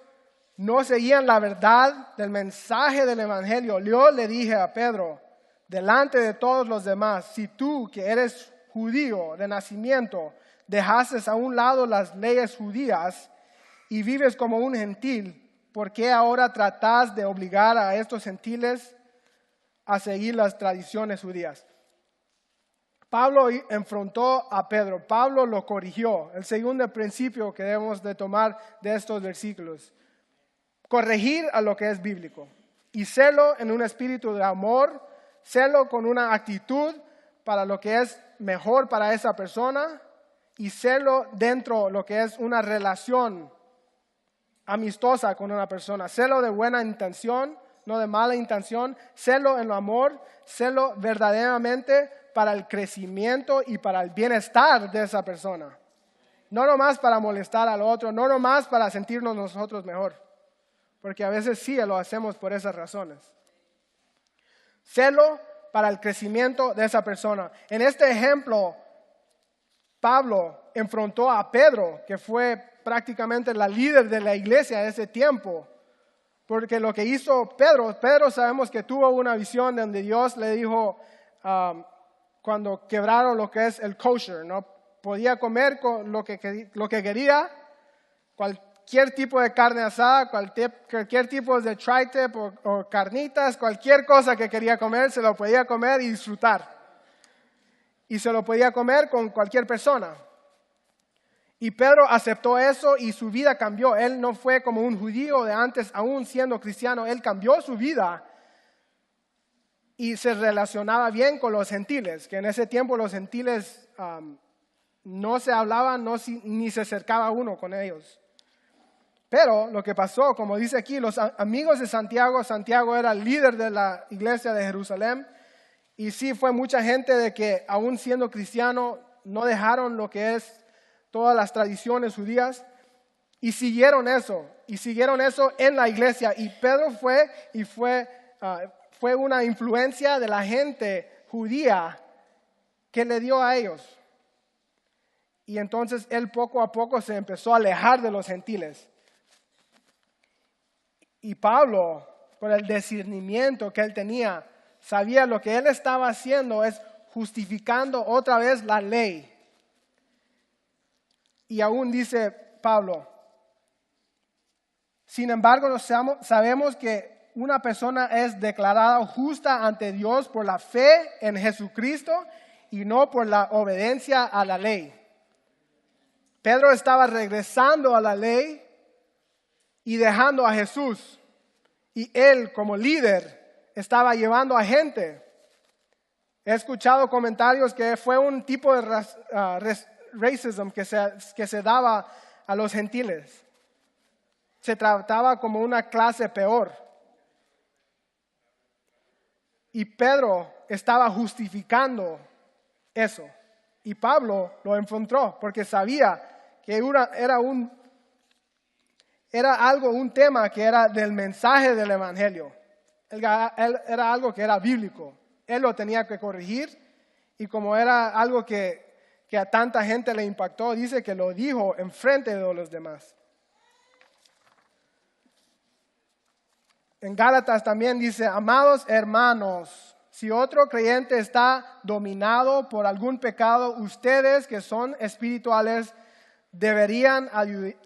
no seguían la verdad del mensaje del evangelio, yo le dije a Pedro, delante de todos los demás, si tú que eres judío de nacimiento, dejaste a un lado las leyes judías y vives como un gentil, ¿por qué ahora tratas de obligar a estos gentiles a seguir las tradiciones judías? Pablo enfrentó a Pedro, Pablo lo corrigió. El segundo principio que debemos de tomar de estos versículos, corregir a lo que es bíblico y serlo en un espíritu de amor, serlo con una actitud para lo que es mejor para esa persona y serlo dentro de lo que es una relación amistosa con una persona, serlo de buena intención, no de mala intención, serlo en el amor, serlo verdaderamente para el crecimiento y para el bienestar de esa persona. No nomás para molestar al otro, no nomás para sentirnos nosotros mejor, porque a veces sí lo hacemos por esas razones. Serlo para el crecimiento de esa persona. En este ejemplo, Pablo enfrentó a Pedro, que fue prácticamente la líder de la iglesia de ese tiempo. Porque lo que hizo Pedro sabemos que tuvo una visión donde Dios le dijo, cuando quebraron lo que es el kosher, ¿no? Podía comer con lo que quería, cualquier tipo de carne asada, cualquier tipo de tri-tip o carnitas, cualquier cosa que quería comer, se lo podía comer y disfrutar. Y se lo podía comer con cualquier persona. Y Pedro aceptó eso y su vida cambió. Él no fue como un judío de antes, aún siendo cristiano. Él cambió su vida y se relacionaba bien con los gentiles, que en ese tiempo los gentiles no se hablaban, ni se acercaba uno con ellos. Pero lo que pasó, como dice aquí, los amigos de Santiago era el líder de la iglesia de Jerusalén. Y sí, fue mucha gente de que aún siendo cristiano no dejaron lo que es todas las tradiciones judías y siguieron eso en la iglesia. Y Pedro fue una influencia de la gente judía que le dio a ellos. Y entonces él poco a poco se empezó a alejar de los gentiles. Y Pablo, por el discernimiento que él tenía, sabía lo que él estaba haciendo es justificando otra vez la ley. Y aún dice Pablo, sin embargo sabemos que una persona es declarada justa ante Dios por la fe en Jesucristo y no por la obediencia a la ley. Pedro estaba regresando a la ley y dejando a Jesús. Y él como líder estaba llevando a gente. He escuchado comentarios que fue un tipo de racism que se daba a los gentiles. Se trataba como una clase peor. Y Pedro estaba justificando eso. Y Pablo lo enfrentó porque sabía que era un tema que era del mensaje del evangelio. Era algo que era bíblico. Él lo tenía que corregir y como era algo que a tanta gente le impactó, dice que lo dijo enfrente de los demás. En Gálatas también dice, amados hermanos, si otro creyente está dominado por algún pecado, ustedes que son espirituales deberían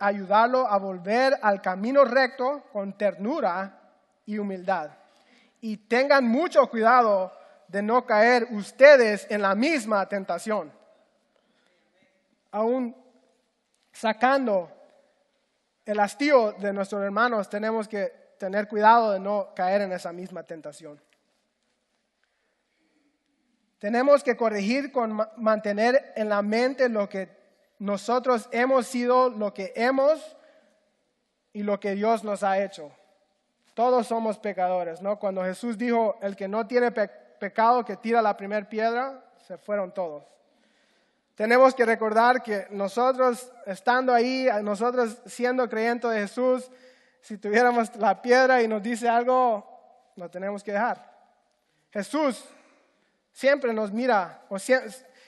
ayudarlo a volver al camino recto con ternura y humildad. Y tengan mucho cuidado de no caer ustedes en la misma tentación. Aún sacando el hastío de nuestros hermanos, tenemos que tener cuidado de no caer en esa misma tentación. Tenemos que corregir con mantener en la mente lo que nosotros hemos sido, lo que hemos y lo que Dios nos ha hecho. Todos somos pecadores, ¿no? Cuando Jesús dijo, el que no tiene pecado, que tira la primera piedra, se fueron todos. Tenemos que recordar que nosotros estando ahí, nosotros siendo creyentes de Jesús, si tuviéramos la piedra y nos dice algo, lo tenemos que dejar. Jesús siempre nos mira,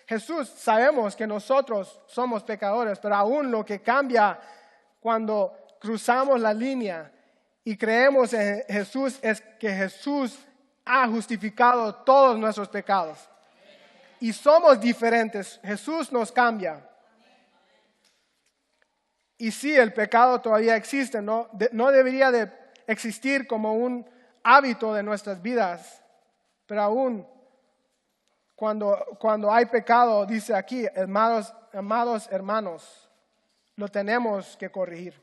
Jesús sabemos que nosotros somos pecadores, pero aún lo que cambia cuando cruzamos la línea y creemos en Jesús es que Jesús ha justificado todos nuestros pecados. Y somos diferentes. Jesús nos cambia. Y sí, el pecado todavía existe. No debería de existir como un hábito de nuestras vidas. Pero aún cuando hay pecado, dice aquí, amados hermanos, lo tenemos que corregir.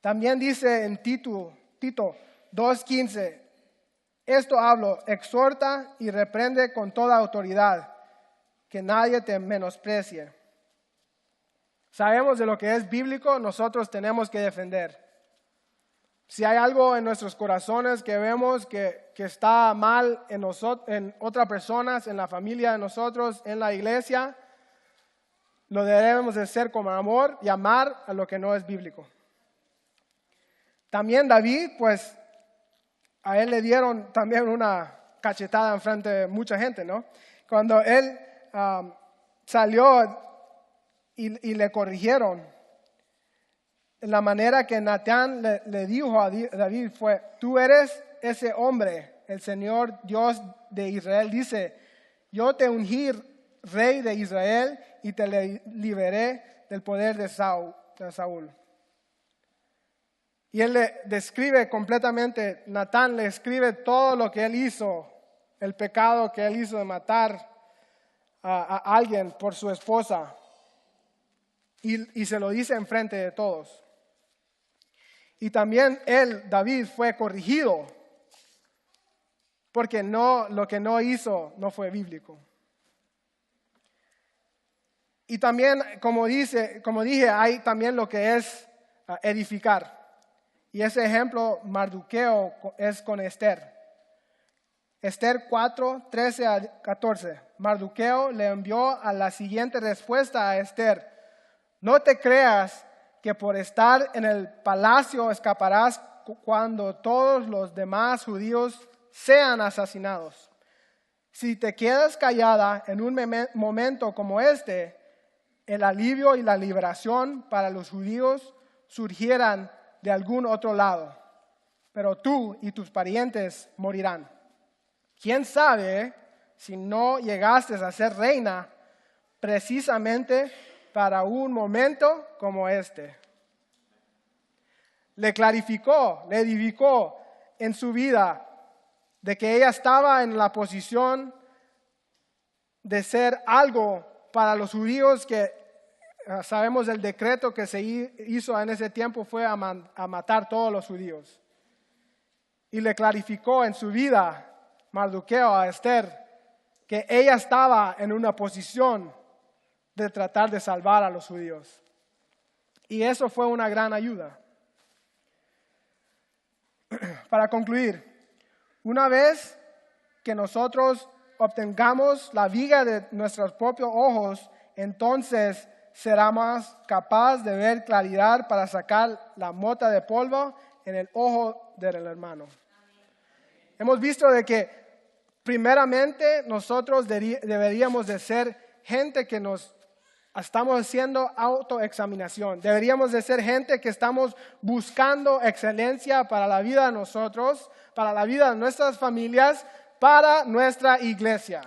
También dice en Tito 2:15, esto hablo, exhorta y reprende con toda autoridad, que nadie te menosprecie. Sabemos de lo que es bíblico, nosotros tenemos que defender. Si hay algo en nuestros corazones que vemos que está mal en otras personas, en la familia de nosotros, en la iglesia, lo debemos de hacer con amor y amar a lo que no es bíblico. También David, pues, a él le dieron también una cachetada en frente de mucha gente, ¿no? Cuando él salió y le corrigieron, la manera que Natán le dijo a David fue, tú eres ese hombre, el Señor Dios de Israel dice, yo te ungí rey de Israel y te liberé del poder de Saúl. Y él le describe completamente, Natán le escribe todo lo que él hizo, el pecado que él hizo de matar a alguien por su esposa. Y se lo dice enfrente de todos. Y también David, fue corrigido, porque lo que no hizo no fue bíblico. Y también, como dije, hay también lo que es edificar. Y ese ejemplo, Mardoqueo, es con Esther. Esther 4:13-14. Mardoqueo le envió a la siguiente respuesta a Esther. No te creas que por estar en el palacio escaparás cuando todos los demás judíos sean asesinados. Si te quedas callada en un momento como este, el alivio y la liberación para los judíos surgirán de algún otro lado, pero tú y tus parientes morirán. ¿Quién sabe si no llegaste a ser reina precisamente para un momento como este? Le clarificó, le edificó en su vida de que ella estaba en la posición de ser algo para los judíos que sabemos el decreto que se hizo en ese tiempo fue a matar todos los judíos. Y le clarificó en su vida, Mardoqueo, a Esther, que ella estaba en una posición de tratar de salvar a los judíos. Y eso fue una gran ayuda. Para concluir, una vez que nosotros obtengamos la viga de nuestros propios ojos, entonces será más capaz de ver claridad para sacar la mota de polvo en el ojo del hermano. Hemos visto de que primeramente nosotros deberíamos de ser gente que nos estamos haciendo autoexaminación. Deberíamos de ser gente que estamos buscando excelencia para la vida de nosotros, para la vida de nuestras familias, para nuestra iglesia.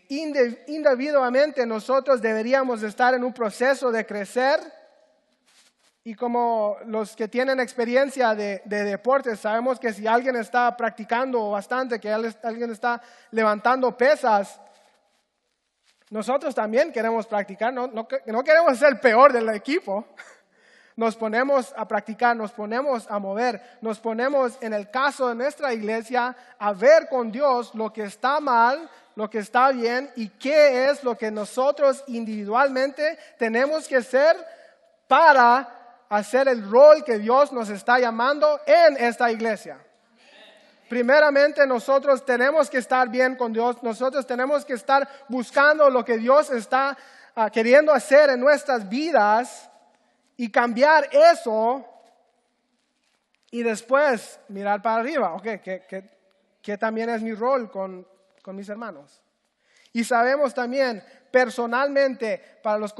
Individualmente nosotros deberíamos estar en un proceso de crecer y como los que tienen experiencia de deportes, sabemos que si alguien está practicando bastante, que alguien está levantando pesas, nosotros también queremos practicar, no queremos ser el peor del equipo, Nos ponemos a practicar, nos ponemos a mover, nos ponemos en el caso de nuestra iglesia a ver con Dios lo que está mal, lo que está bien y qué es lo que nosotros individualmente tenemos que hacer para hacer el rol que Dios nos está llamando en esta iglesia. Primeramente nosotros tenemos que estar bien con Dios, nosotros tenemos que estar buscando lo que Dios está queriendo hacer en nuestras vidas y cambiar eso y después mirar para arriba, ok, que también es mi rol con mis hermanos. Y sabemos también personalmente para los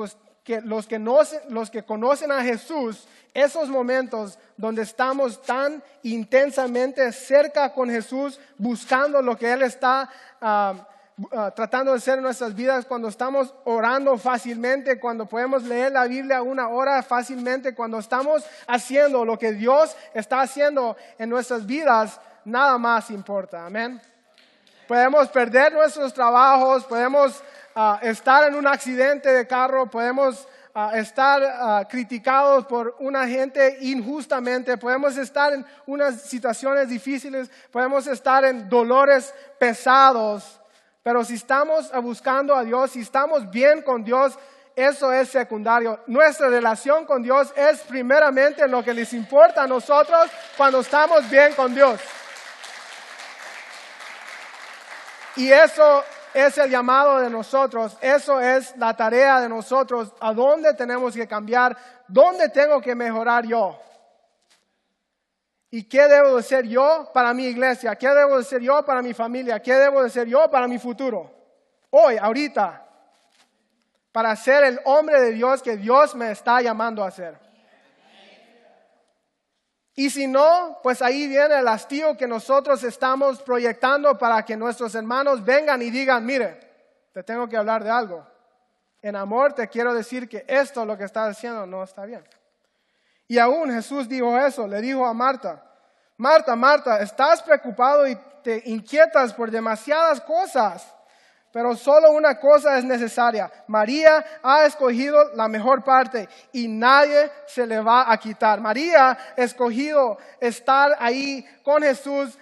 que conocen a Jesús, esos momentos donde estamos tan intensamente cerca con Jesús, buscando lo que Él está tratando de hacer en nuestras vidas, cuando estamos orando fácilmente, cuando podemos leer la Biblia 1 hora fácilmente, cuando estamos haciendo lo que Dios está haciendo en nuestras vidas, nada más importa, amén. Podemos perder nuestros trabajos, podemos estar en un accidente de carro, podemos estar criticados por una gente injustamente, podemos estar en unas situaciones difíciles, podemos estar en dolores pesados, pero si estamos buscando a Dios, si estamos bien con Dios, eso es secundario. Nuestra relación con Dios es primeramente lo que les importa a nosotros cuando estamos bien con Dios. Y eso es el llamado de nosotros, eso es la tarea de nosotros, a dónde tenemos que cambiar, dónde tengo que mejorar yo. ¿Y qué debo de ser yo para mi iglesia? ¿Qué debo de ser yo para mi familia? ¿Qué debo de ser yo para mi futuro? Hoy, ahorita, para ser el hombre de Dios que Dios me está llamando a ser. Y si no, pues ahí viene el hastío que nosotros estamos proyectando para que nuestros hermanos vengan y digan, mire, te tengo que hablar de algo. En amor te quiero decir que esto, lo que estás haciendo, no está bien. Y aún Jesús dijo eso, le dijo a Marta, Marta, Marta, estás preocupado y te inquietas por demasiadas cosas, pero solo una cosa es necesaria. María ha escogido la mejor parte y nadie se le va a quitar. María ha escogido estar ahí con Jesús,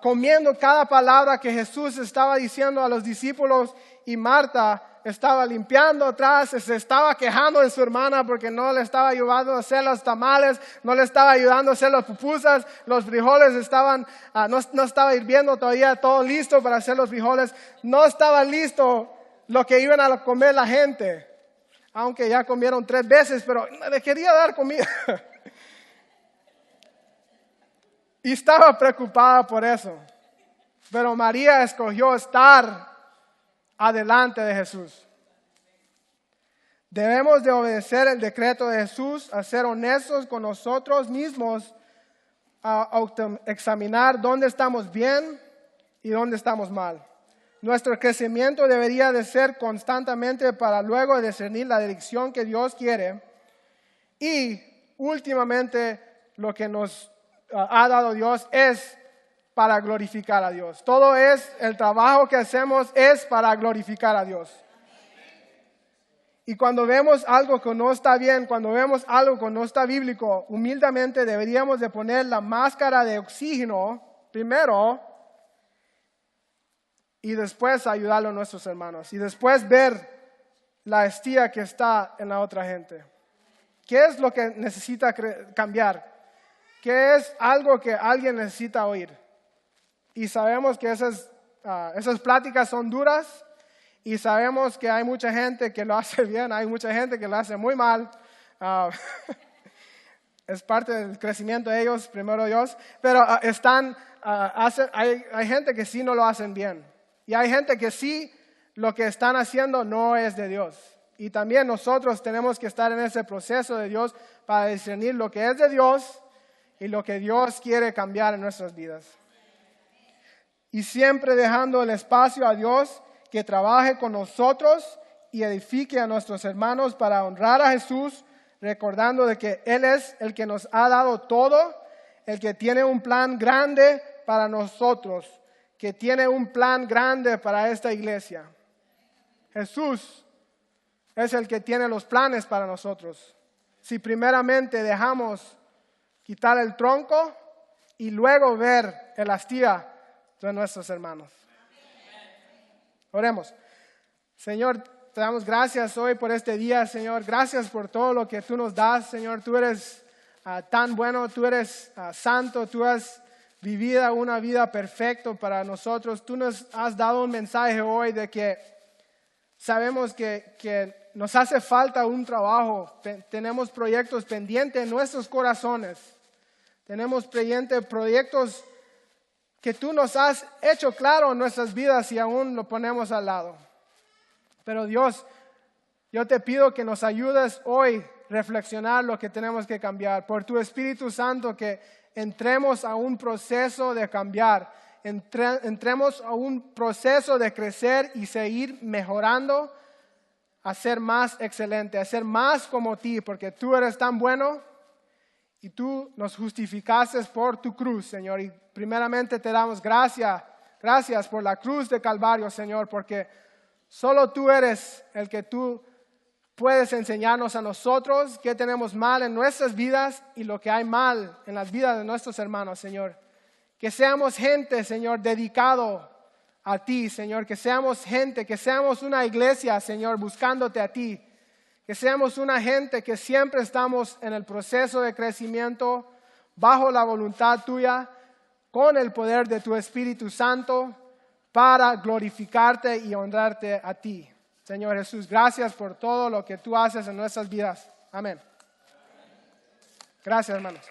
comiendo cada palabra que Jesús estaba diciendo a los discípulos, y Marta estaba limpiando atrás, se estaba quejando de su hermana porque no le estaba ayudando a hacer los tamales, no le estaba ayudando a hacer las pupusas, los frijoles estaban, no estaba hirviendo todavía todo listo para hacer los frijoles, no estaba listo lo que iban a comer la gente, aunque ya comieron 3 veces, pero le quería dar comida. Y estaba preocupada por eso, pero María escogió estar adelante de Jesús. Debemos de obedecer el decreto de Jesús, a ser honestos con nosotros mismos, a autoexaminar dónde estamos bien y dónde estamos mal. Nuestro crecimiento debería de ser constantemente para luego discernir la dirección que Dios quiere. Y últimamente lo que nos ha dado Dios es para glorificar a Dios. Todo el trabajo que hacemos es para glorificar a Dios. Y cuando vemos algo que no está bien, cuando vemos algo que no está bíblico, humildemente deberíamos de poner la máscara de oxígeno primero y después ayudarlo a nuestros hermanos y después ver la estía que está en la otra gente. ¿Qué es lo que necesita cambiar? ¿Qué es algo que alguien necesita oír? Y sabemos que esas pláticas son duras y sabemos que hay mucha gente que lo hace bien, hay mucha gente que lo hace muy mal. Es parte del crecimiento de ellos, primero Dios, pero hay gente que sí no lo hacen bien. Y hay gente que sí lo que están haciendo no es de Dios. Y también nosotros tenemos que estar en ese proceso de Dios para discernir lo que es de Dios y lo que Dios quiere cambiar en nuestras vidas. Y siempre dejando el espacio a Dios que trabaje con nosotros y edifique a nuestros hermanos para honrar a Jesús, recordando de que Él es el que nos ha dado todo, el que tiene un plan grande para nosotros, que tiene un plan grande para esta iglesia. Jesús es el que tiene los planes para nosotros. si primeramente dejamos quitar el tronco y luego ver el astilla de nuestros hermanos. Oremos. Señor, te damos gracias hoy por este día, Señor. Gracias por todo lo que tú nos das, Señor. Tú eres tan bueno, tú eres santo, tú has vivido una vida perfecta para nosotros. Tú nos has dado un mensaje hoy de que sabemos que nos hace falta un trabajo. Tenemos proyectos pendientes en nuestros corazones. Tenemos proyectos que tú nos has hecho claro en nuestras vidas y aún lo ponemos al lado. Pero Dios, yo te pido que nos ayudes hoy a reflexionar lo que tenemos que cambiar. Por tu Espíritu Santo, que entremos a un proceso de cambiar. Entremos a un proceso de crecer y seguir mejorando, a ser más excelente, a ser más como ti, porque tú eres tan bueno y tú nos justificaste por tu cruz, Señor. Y primeramente te damos gracias por la cruz de Calvario, Señor, porque solo tú eres el que tú puedes enseñarnos a nosotros qué tenemos mal en nuestras vidas y lo que hay mal en las vidas de nuestros hermanos, Señor. Que seamos gente, Señor, dedicado a ti, Señor. Que seamos gente, que seamos una iglesia, Señor, buscándote a ti. Que seamos una gente que siempre estamos en el proceso de crecimiento, bajo la voluntad tuya, con el poder de tu Espíritu Santo, para glorificarte y honrarte a ti. Señor Jesús, gracias por todo lo que tú haces en nuestras vidas. Amén. Gracias, hermanos.